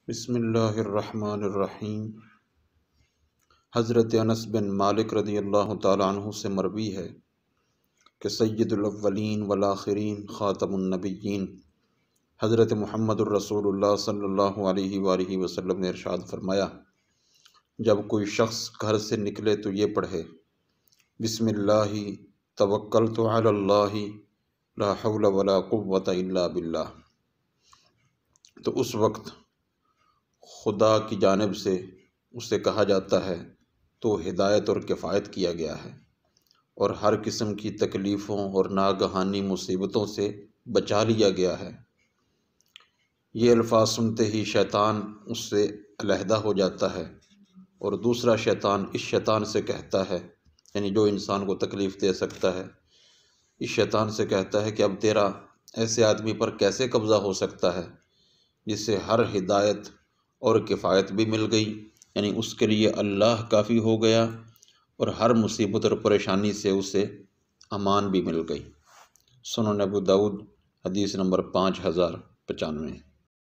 بسم اللہ الرحمن الرحیم۔ حضرت انس بن مالک رضی اللہ تعالیٰ عنہ سے مروی ہے کہ سید الاولین والآخرین خاتم النبیین حضرت محمد الرسول اللہ صلی اللہ علیہ وآلہ وسلم نے ارشاد فرمایا، جب کوئی شخص گھر سے نکلے تو یہ پڑھے، بسم اللہ توکلت علی اللہ لا حول ولا قوة الا باللہ، تو اس وقت خدا کی جانب سے اسے کہا جاتا ہے تو ہدایت اور کفایت کیا گیا ہے اور ہر قسم کی تکلیفوں اور ناگہانی مصیبتوں سے بچا لیا گیا ہے۔ یہ الفاظ سنتے ہی شیطان اس سے علیحدہ ہو جاتا ہے اور دوسرا شیطان اس شیطان سے کہتا ہے، یعنی جو انسان کو تکلیف دے سکتا ہے، اس شیطان سے کہتا ہے کہ اب تیرا ایسے آدمی پر کیسے قبضہ ہو سکتا ہے جس سے ہر ہدایت اور کفایت بھی مل گئی، یعنی اس کے لیے اللہ کافی ہو گیا اور ہر مصیبت اور پریشانی سے اسے امان بھی مل گئی۔ سنن ابو داؤد حدیث نمبر 5095۔